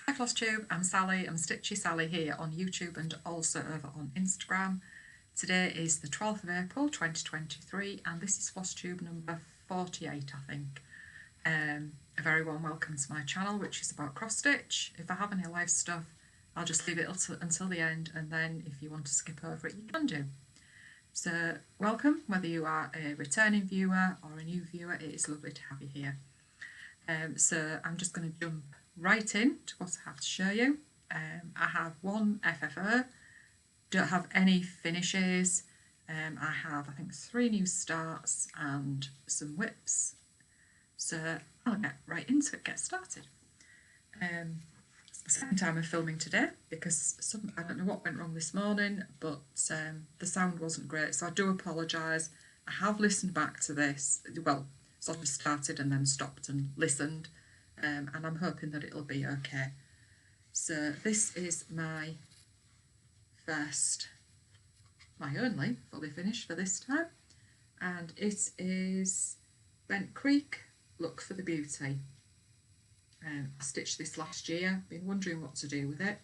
Hi Flosstube, I'm Sally, I'm StitchySally here on YouTube and also over on Instagram. Today is the 12th of April 2023 and this is Flosstube number 48 I think. A very warm welcome to my channel which is about cross stitch. If I have any live stuff I'll just leave it until the end, and then if you want to skip over it you can do. So welcome, whether you are a returning viewer or a new viewer, it is lovely to have you here. So I'm just going to jump right in to what I have to show you. I have one FFO, don't have any finishes. I have, I think, 3 new starts and some whips. So I'll get right into it, get started. It's the second time I'm filming today because I don't know what went wrong this morning, but the sound wasn't great, so I do apologise. I have listened back to this, well, sort of started and then stopped and listened, and I'm hoping that it'll be okay. So this is my only fully finished for this time, and it is Bent Creek Look for the Beauty. I stitched this last year, been wondering what to do with it.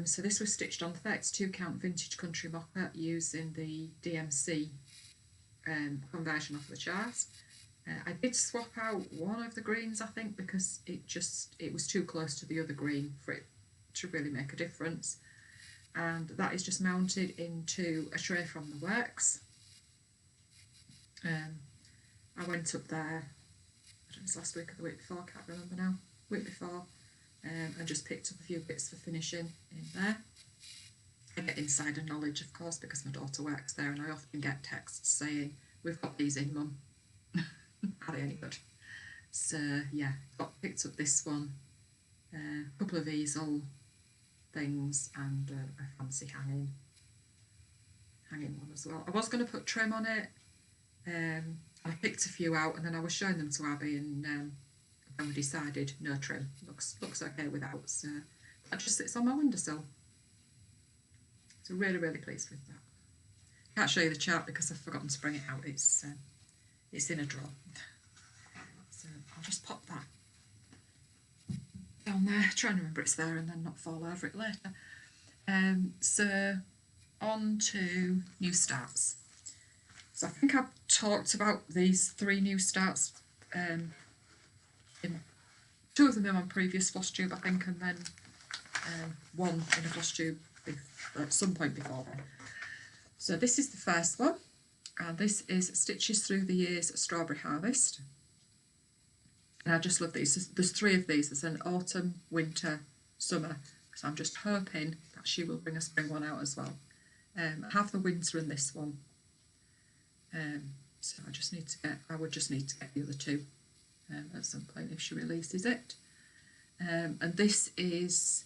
So this was stitched on 32 count vintage country mocha using the DMC conversion off the charts. I did swap out one of the greens, I think, because it was too close to the other green for it to really make a difference. And that is just mounted into a tray from the works. I went up there, I don't know if it was last week or the week before, I can't remember now, week before, and just picked up a few bits for finishing in there. I get insider knowledge, of course, because my daughter works there, and I often get texts saying, "We've got these in, Mum." Are they any good? So yeah, picked up this one, a couple of easel things, and a fancy hanging one as well. I was going to put trim on it. I picked a few out and then I was showing them to Abby, and then we decided no trim, looks okay without, so that just sits on my windowsill. So really pleased with that. Can't show you the chart because I've forgotten to bring it out, it's in a drawer. So I'll just pop that down there, try and remember it's there and then not fall over it later. So on to new starts. So I think I've talked about these 3 new starts, in 2 of them in my previous Flosstube, I think, and then one in a Flosstube at some point before then. So this is the first one, and this is Stitches Through the Years Strawberry Harvest. And I just love these. There's 3 of these. There's an autumn, winter, summer. So I'm just hoping that she will bring a spring one out as well. I have the winter in this one. So I would just need to get the other 2 at some point if she releases it. And this is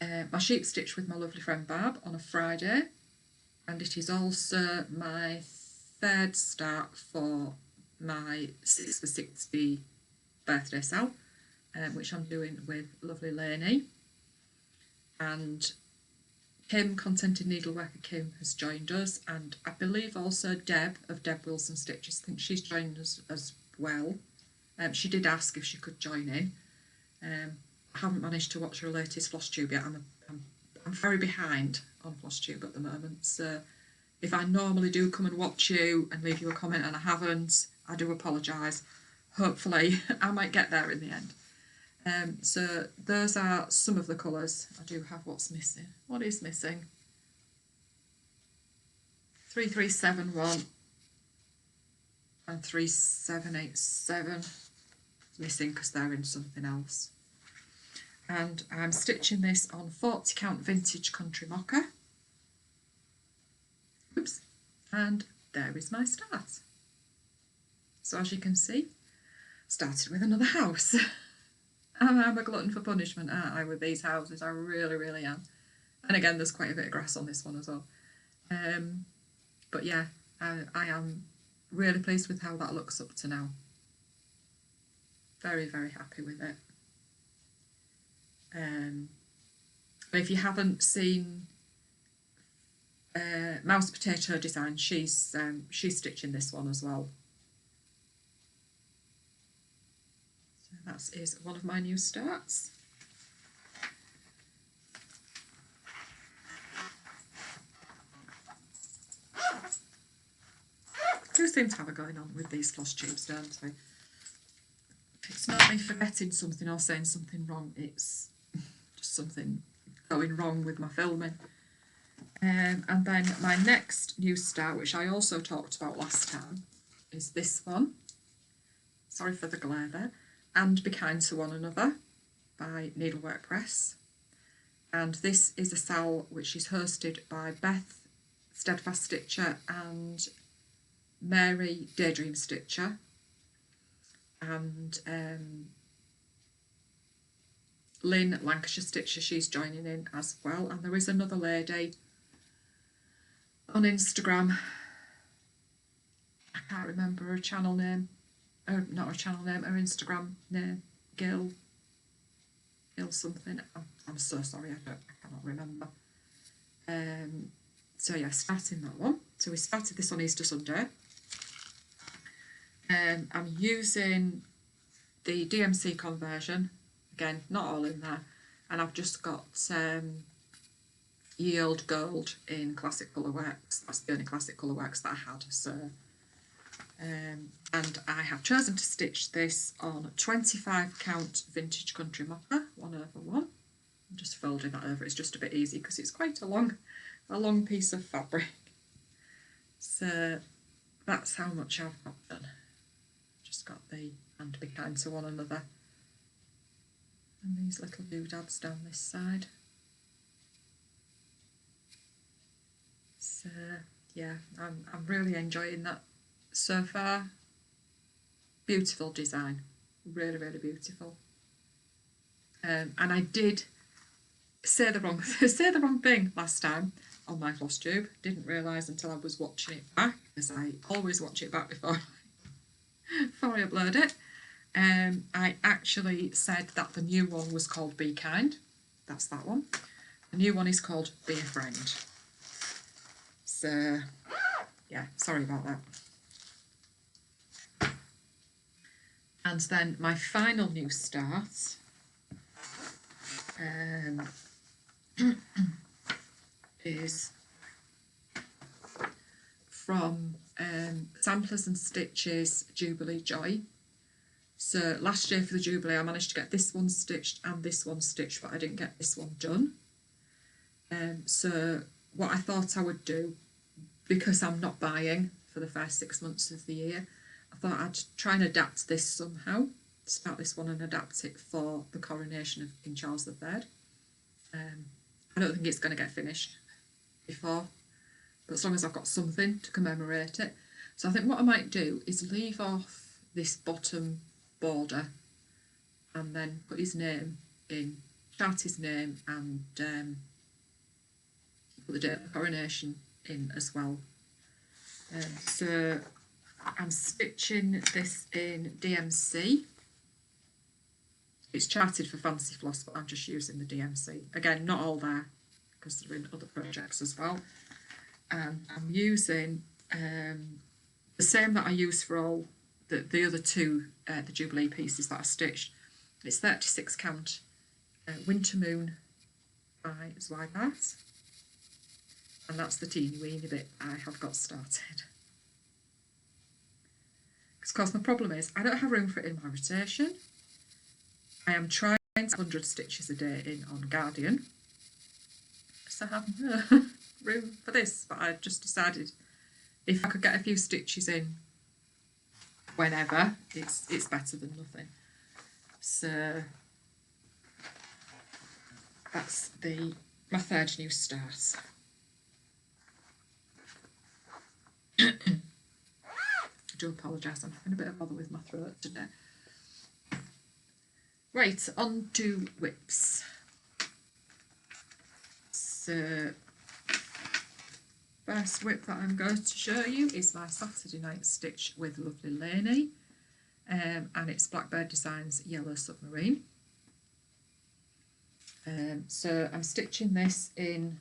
my sheep stitch with my lovely friend Barb on a Friday, and it is also my 3rd start for my 6 for 60 birthday sale, which I'm doing with lovely Lainey. And Kim, Contented Needleworker Kim, has joined us, and I believe also Deb of Deb Wilson Stitches, I think she's joined us as well. She did ask if she could join in. I haven't managed to watch her latest Flosstube yet. I'm very behind on Flosstube at the moment, so if I normally do come and watch you and leave you a comment and I haven't, I do apologise. Hopefully I might get there in the end. So those are some of the colours. I do have what's missing. What is missing? 3371 and 3787. It's missing because they're in something else. And I'm stitching this on 40 count vintage country mocha. Oops. And there is my start. So as you can see, started with another house. I'm a glutton for punishment, aren't I, with these houses? I really am. And again, there's quite a bit of grass on this one as well. But yeah, I am really pleased with how that looks up to now. Very happy with it. If you haven't seen Mouse Potato Design, she's stitching this one as well. that is one of my new starts. I do seem to have a going on with these floss tubes, don't I? It's not me forgetting something or saying something wrong, it's just something going wrong with my filming. And then my next new start, which I also talked about last time, is this one. Sorry for the glare there. And Be Kind to One Another by NeedleworkPress. And this is a SAL which is hosted by Beth, Steadfast Stitcher, and Mary, Daydream Stitcher. And Lynn, Lancashire Stitcher, she's joining in as well. And there is another lady on Instagram. I can't remember her channel name. Not her channel name, her Instagram name. Gil something. I'm so sorry, I cannot remember. So yeah, starting that one. So we started this on Easter Sunday. I'm using the DMC conversion, again, not all in there, and I've just got Yield Gold in Classic Colourworks. That's the only Classic Colourworks that I had, so and I have chosen to stitch this on 25 count Vintage Country Mocha 1/1. I'm just folding that over, it's just a bit easy because it's quite a long piece of fabric. So that's how much I've got done. Just got the And Be Kind to One Another and these little doodads down this side. So yeah, I'm really enjoying that so far. Beautiful design, really beautiful. And I did say the wrong thing last time on my floss tube. Didn't realise until I was watching it back, because I always watch it back before I upload it. I actually said that the new one was called Be Kind. That's that one. The new one is called Be a Friend. So yeah, sorry about that. And then my final new start is from Samplers and Stitches Jubilee Joy. So last year for the Jubilee I managed to get this one stitched and this one stitched, but I didn't get this one done. So what I thought I would do, because I'm not buying for the first 6 months of the year, I thought I'd try and adapt this somehow, start this one and adapt it for the coronation of King Charles III. I don't think it's going to get finished before, but as long as I've got something to commemorate it. So I think what I might do is leave off this bottom border and then put his name in, chart his name, and put the date of the coronation in as well. So I'm stitching this in DMC. It's charted for Fancy Floss, but I'm just using the DMC. Again, not all there, because they're in other projects as well. And I'm using the same that I use for all the other two, the Jubilee pieces that I stitched. It's 36 count Winter Moon by Zweigart. And that's the teeny weeny bit I have got started. Because of course my problem is I don't have room for it in my rotation. I am trying 100 stitches a day in on Guardian. So I have no room for this, but I just decided if I could get a few stitches in whenever, it's better than nothing. So that's my third new start. I do apologise, I'm having a bit of bother with my throat today. Right, on to whips. So, first whip that I'm going to show you is my Saturday night stitch with lovely Lainey, and it's Blackbird Designs Yellow Submarine. So I'm stitching this in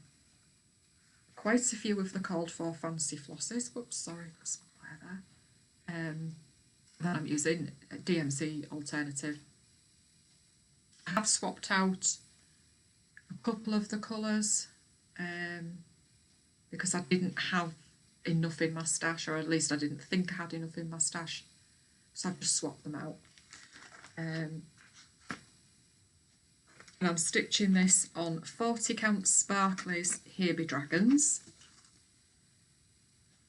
quite a few of the called for fancy flosses. Whoops, sorry, that's my glare there. Then I'm using DMC Alternative I have swapped out a couple of the colours because I didn't have enough in my stash, or at least I didn't think I had enough in my stash, so I've just swapped them out. And I'm stitching this on 40 count sparklies Here Be Dragons,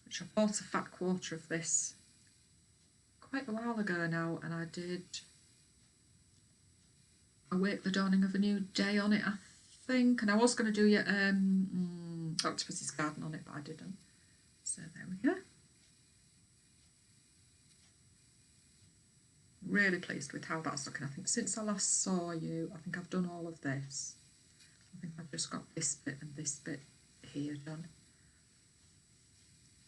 which I bought a fat quarter of this quite a while ago now, and I did Await the Dawning of a New Day on it, I think, and I was going to do Octopus's Garden on it, but I didn't. So there we go. Really pleased with how that's looking. I think since I last saw you, I think I've done all of this. I think I've just got this bit and this bit here done.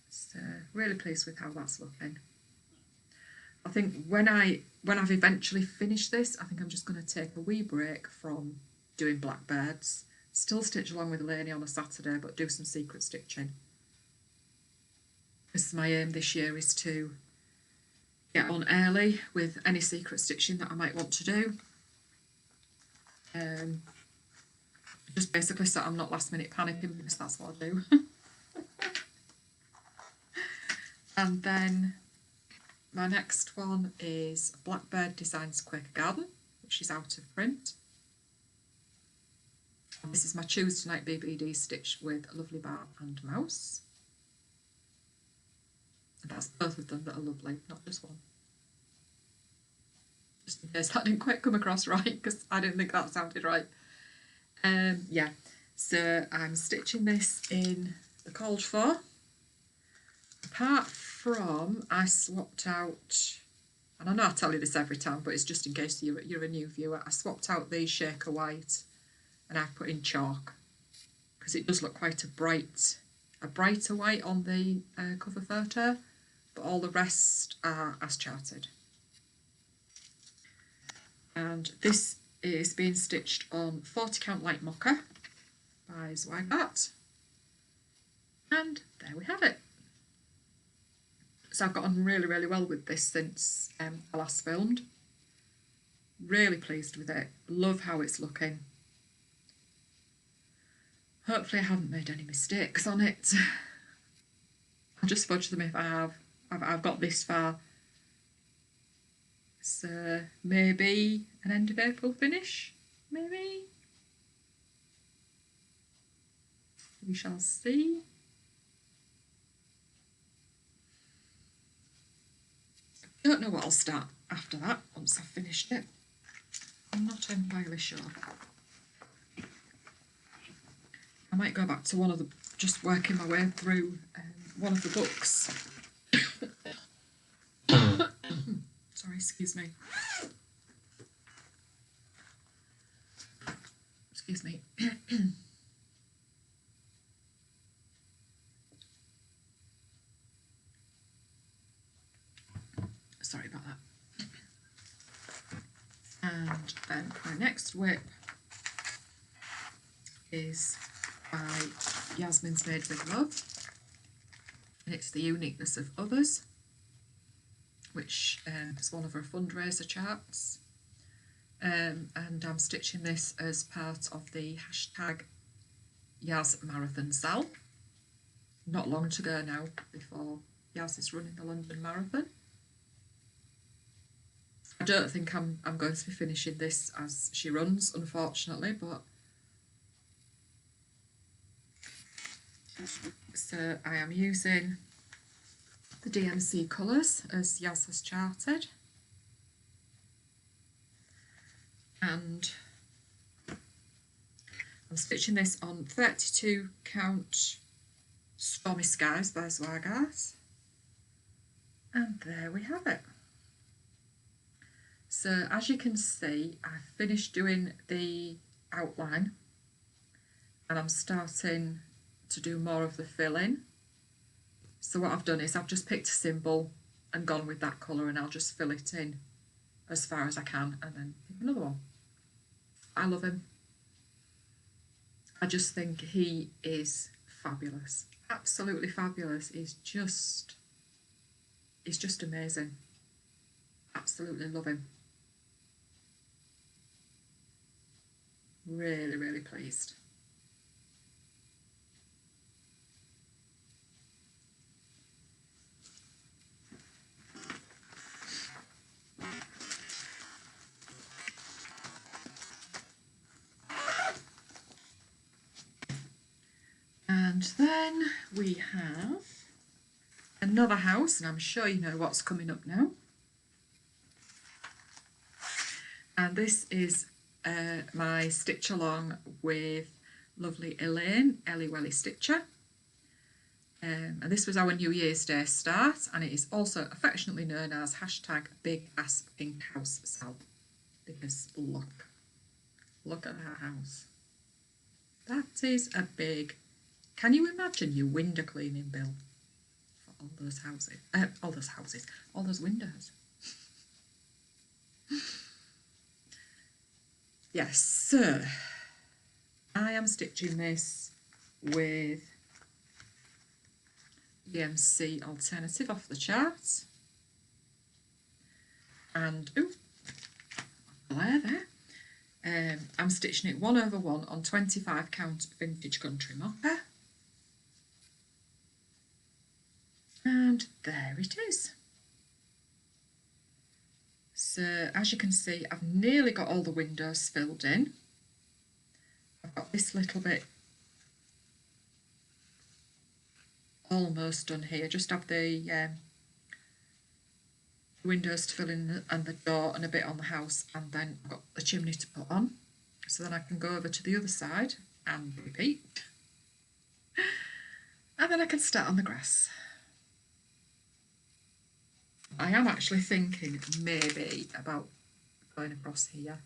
So really pleased with how that's looking. I think when I've eventually finished this, I think I'm just going to take a wee break from doing blackbirds, still stitch along with Lainey on a Saturday, but do some secret stitching. Because my aim this year is to get on early with any secret stitching that I might want to do. Just basically so I'm not last minute panicking, because that's what I do. And then my next one is Blackbird Designs Quaker Garden, which is out of print. And this is my Tuesday Night BBD stitched with a lovely bar and mouse. And that's both of them that are lovely, not just one. Just in case that didn't quite come across right, because I didn't think that sounded right. Yeah, so I'm stitching this in the called for. Apart from, I swapped out, and I know I tell you this every time, but it's just in case you're a new viewer, I swapped out the Shaker White and I put in chalk, because it does look quite a brighter white on the cover photo, but all the rest are as charted. And this is being stitched on 40 count light mocha by Zweigart, and there we have it. So I've got on really, really well with this since I last filmed. Really pleased with it. Love how it's looking. Hopefully I haven't made any mistakes on it. I'll just fudge them if I have. I've got this far. So maybe an end of April finish? Maybe? We shall see. Don't know what I'll start after that once I've finished it. I'm not entirely sure. I might go back to just working my way through one of the books. Sorry, excuse me. Excuse me. Sorry about that. And then my next whip is by Yasmin's Made with Love, and it's the Uniqueness of Others, which is one of her fundraiser charts. And I'm stitching this as part of the hashtag Yas Marathon Sal. Not long to go now before Yas is running the London Marathon. I don't think I'm going to be finishing this as she runs, unfortunately, but so I am using the DMC colours as Yas has charted, and I'm stitching this on 32 count Stormy Skies by Zweigart, and there we have it. So as you can see, I finished doing the outline and I'm starting to do more of the fill-in. So what I've done is I've just picked a symbol and gone with that colour, and I'll just fill it in as far as I can and then pick another one. I love him. I just think he is fabulous. Absolutely fabulous. He's just amazing. Absolutely love him. Really, really pleased. And then we have another house, and I'm sure you know what's coming up now. And this is my stitch along with lovely Elaine, Ellie Welly Stitcher. And this was our New Year's Day start, and it is also affectionately known as #BigAssPinkHouseSal, because look at that house. That is a big. Can you imagine your window cleaning bill for all those houses, all those windows? Yes, so I am stitching this with DMC Alternative off the charts, and there. I'm stitching it 1/1 on 25 count vintage country mocha, and there it is. So as you can see, I've nearly got all the windows filled in. I've got this little bit almost done here, just have the windows to fill in and the door and a bit on the house, and then I've got the chimney to put on, so then I can go over to the other side and repeat, and then I can start on the grass. I am actually thinking maybe about going across here,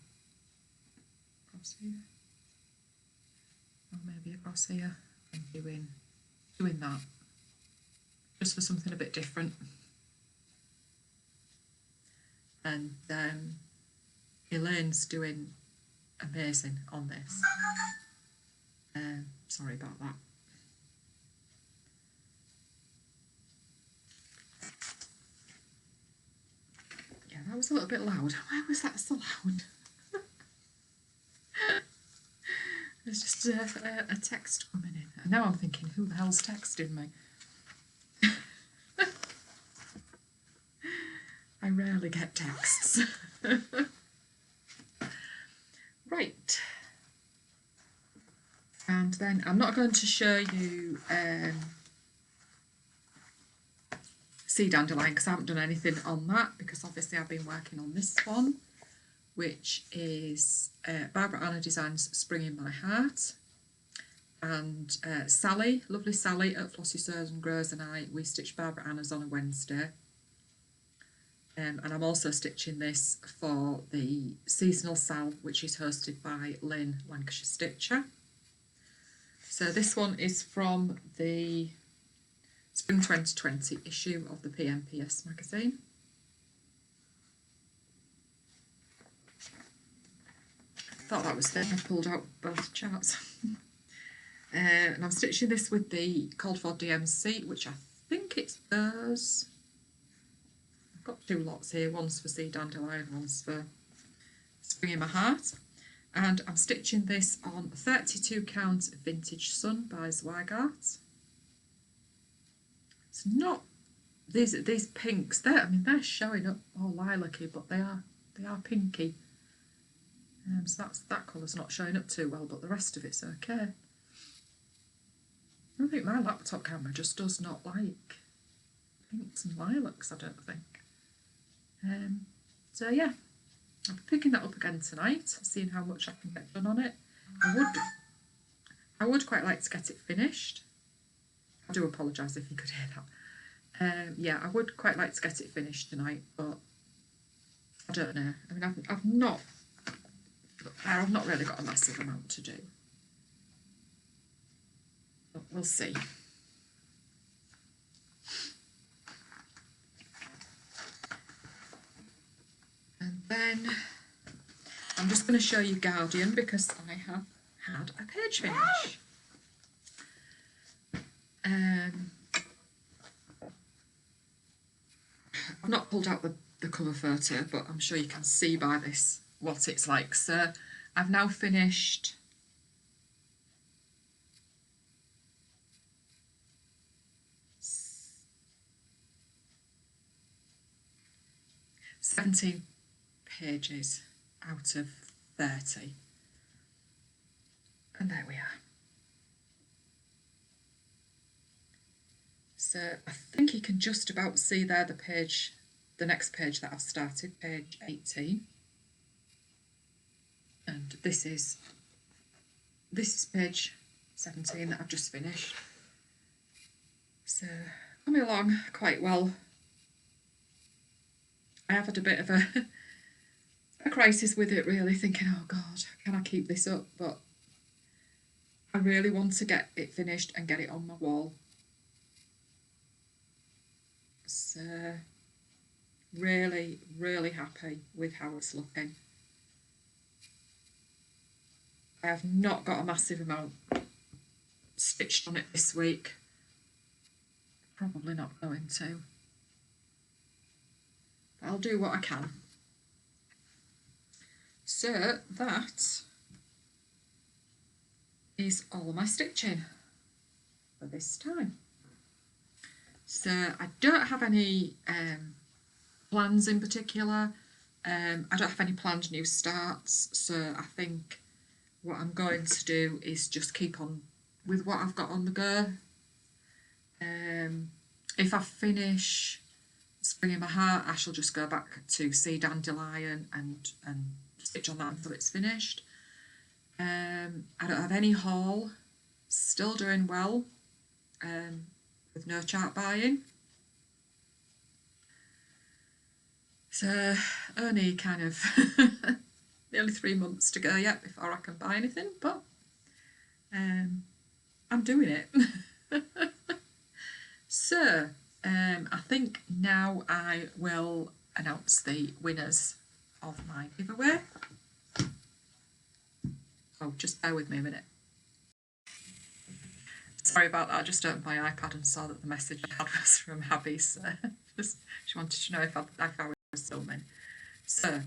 or maybe across here, and doing that, just for something a bit different. And Elaine's doing amazing on this. Sorry about that. Yeah, that was a little bit loud. Why was that so loud? There's just a text coming in. And now I'm thinking, who the hell's texting me? I rarely get texts. Right. And then I'm not going to show you Sea Dandelion because I haven't done anything on that, because obviously I've been working on this one, which is Barbara Anna Designs Spring in My Heart. And Sally, lovely Sally at Flossy Sews and Grows, and we stitched Barbara Anna's on a Wednesday. And I'm also stitching this for the seasonal sale, which is hosted by Lynn, Lancashire Stitcher. So this one is from the Spring 2020 issue of the PMPS magazine. Thought that was it. I pulled out both charts. And I'm stitching this with the called for DMC, which I think it's those. I've got two lots here, one's for Sea Dandelion, one's for Spring in My Heart. And I'm stitching this on 32 count Vintage Sun by Zweigart. It's not these pinks. They're showing up all lilac-y, but they are pinky. So that colour's not showing up too well, but the rest of it's okay. I think my laptop camera just does not like pinks and lilacs, I don't think. So yeah, I'll be picking that up again tonight, seeing how much I can get done on it. I would quite like to get it finished. I do apologise if you could hear that. Yeah, I would quite like to get it finished tonight, but I don't know. I mean, I've not really got a massive amount to do. But we'll see. And then I'm just going to show you Guardian because I have had a page finish. I've not pulled out the cover photo, but I'm sure you can see by this what it's like. So I've now finished 17 pages out of 30. And there we are. So I think you can just about see there the next page that I've started, page 18. And this is page 17 that I've just finished. So coming along quite well. I have had a bit of a crisis with it, really, thinking, oh God, can I keep this up? But I really want to get it finished and get it on my wall. So really, really happy with how it's looking. I have not got a massive amount stitched on it this week. Probably not going to. But I'll do what I can. So that is all my stitching for this time. So I don't have any plans in particular. I don't have any planned new starts, so I think what I'm going to do is just keep on with what I've got on the go. If I finish Spring in My Heart, I shall just go back to Sea Dandelion and stitch on that until it's finished. I don't have any haul, still doing well with no chart buying. So only kind of nearly 3 months to go yet before I can buy anything, but I'm doing it. So I think now I will announce the winners of my giveaway. Oh, just bear with me a minute. Sorry about that, I just opened my iPad and saw that the message I had was from Abby, so she wanted to know if I was filming. So,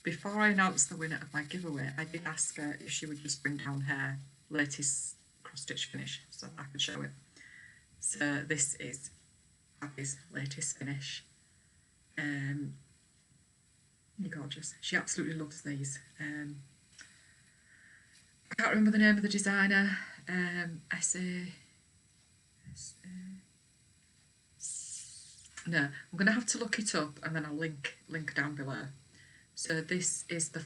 before I announce the winner of my giveaway, I did ask her if she would just bring down her latest cross-stitch finish so I could show it. So this is Abby's latest finish. You're gorgeous. She absolutely loves these. I can't remember the name of the designer. No, I'm going to have to look it up and then I'll link down below. So this is the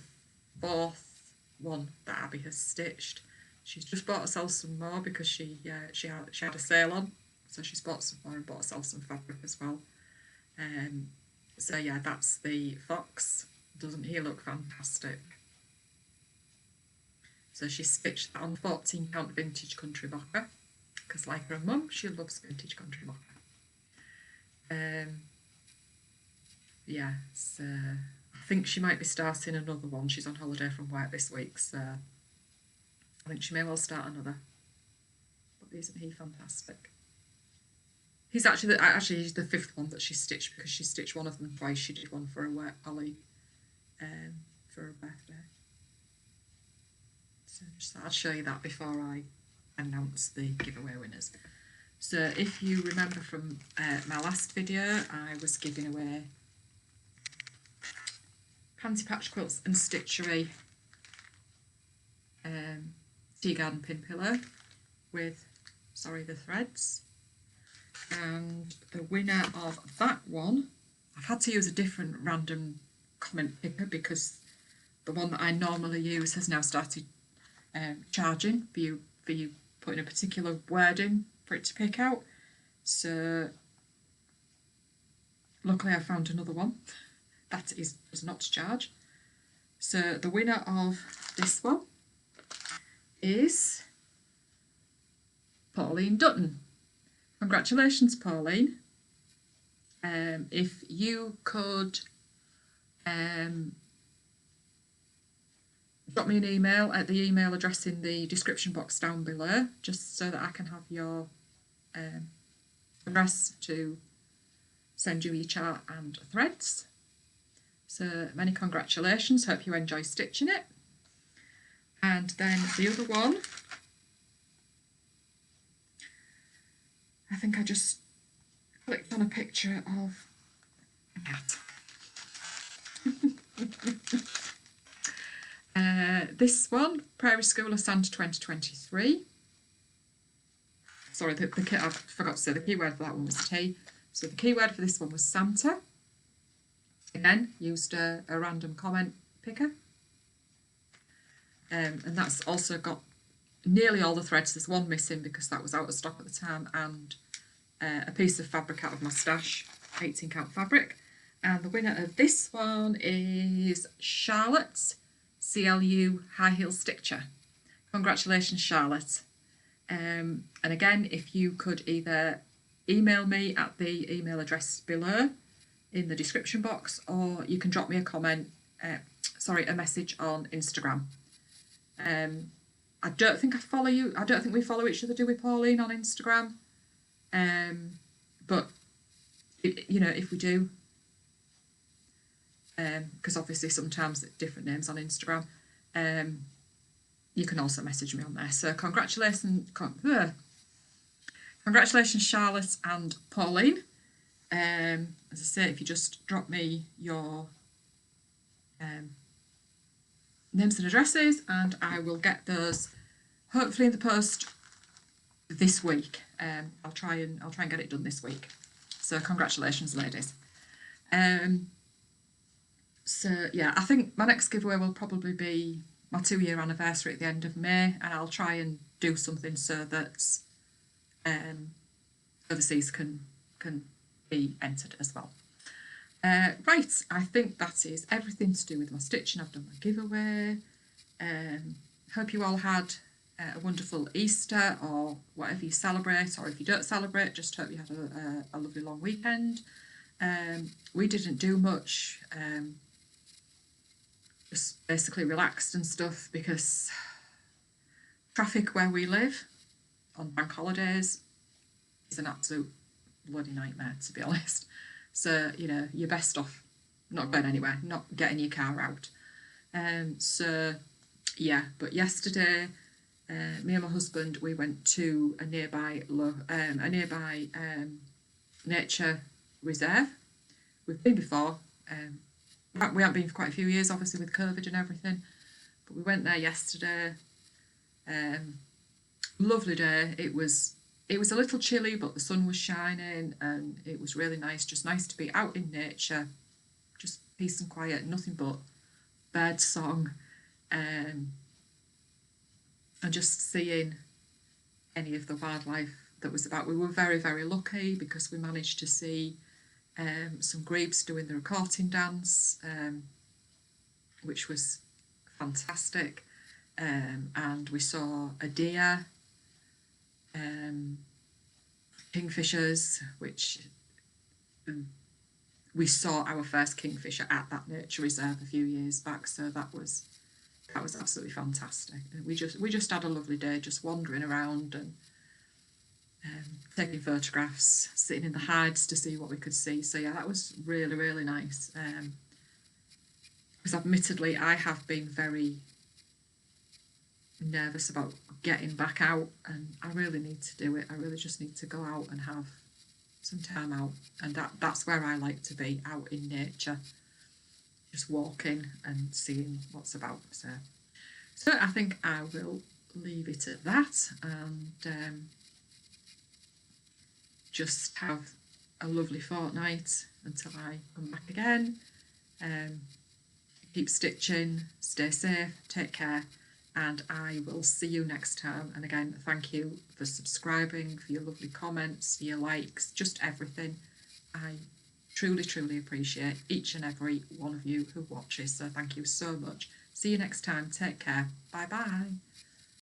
4th one that Abby has stitched. She's just bought herself some more because she had a sale on, so she's bought some more and bought herself some fabric as well. So yeah, that's the fox. Doesn't he look fantastic? So she stitched that on 14 count vintage country mocha because, like her mum, she loves vintage country mocha. Yeah, so I think she might be starting another one. She's on holiday from work this week, so I think she may well start another. But isn't he fantastic? He's actually he's the 5th one that she stitched because she stitched one of them twice. She did one for a work colleague for her birthday. So just thought I'd show you that before I announce the giveaway winners. So if you remember from my last video, I was giving away Panty Patch Quilts and Stitchery Tea Garden Pin Pillow with, sorry, the threads. And the winner of that one, I've had to use a different random comment picker because the one that I normally use has now started charging for you putting a particular word in for it to pick out. So luckily I found another one that does not charge. So the winner of this one is Pauline Dutton. Congratulations, Pauline. If you could drop me an email at the email address in the description box down below, just so that I can have your address to send you your chart and threads. So many congratulations, hope you enjoy stitching it. And then the other one, I think I just clicked on a picture of a cat. This one, Prairie Schooler Santa 2023. Sorry, I forgot to say the keyword for that one was T. So the keyword for this one was Santa. Again, used a random comment picker. And that's also got nearly all the threads. There's one missing because that was out of stock at the time, and a piece of fabric out of my stash, 18 count fabric. And the winner of this one is Charlotte, CLU High Heel Stitcher. Congratulations, Charlotte. And again, if you could either email me at the email address below in the description box, or you can drop me a comment, a message on Instagram. I don't think I follow you. I don't think we follow each other, do we, Pauline, on Instagram? But if we do, because obviously sometimes it's different names on Instagram, you can also message me on there. So congratulations, Charlotte and Pauline. As I say, if you just drop me your names and addresses, and I will get those hopefully in the post this week. I'll try and get it done this week. So congratulations, ladies. So yeah, I think my next giveaway will probably be my 2-year anniversary at the end of May, and I'll try and do something so that overseas can be entered as well. Right, I think that is everything to do with my stitching. I've done my giveaway. Hope you all had a wonderful Easter, or whatever you celebrate, or if you don't celebrate, just hope you had a lovely long weekend. We didn't do much, just basically relaxed and stuff, because traffic where we live on bank holidays is an absolute bloody nightmare, to be honest. So, you're best off not going anywhere, not getting your car out. So, yeah, but yesterday, me and my husband, we went to a nearby nature reserve. We've been before. We haven't been for quite a few years, obviously, with COVID and everything. But we went there yesterday. Lovely day. It was a little chilly, but the sun was shining, and it was really nice. Just nice to be out in nature, just peace and quiet, nothing but bird song, and just seeing any of the wildlife that was about. We were very, very lucky because we managed to see some grebes doing the recorting dance, which was fantastic, and we saw a deer, kingfishers, which we saw our first kingfisher at that nature reserve a few years back, so that was absolutely fantastic. And we just had a lovely day, just wandering around and taking photographs, sitting in the hides to see what we could see. So yeah, that was really, really nice. Because admittedly, I have been very nervous about getting back out, and I really need to do it. I really just need to go out and have some time out, and that's where I like to be, out in nature, just walking and seeing what's about. So I think I will leave it at that, and just have a lovely fortnight until I come back again. Keep stitching, stay safe, take care, and I will see you next time. And again, thank you for subscribing, for your lovely comments, for your likes, just everything. I truly, truly appreciate each and every one of you who watches, so thank you so much. See you next time. Take care. Bye bye.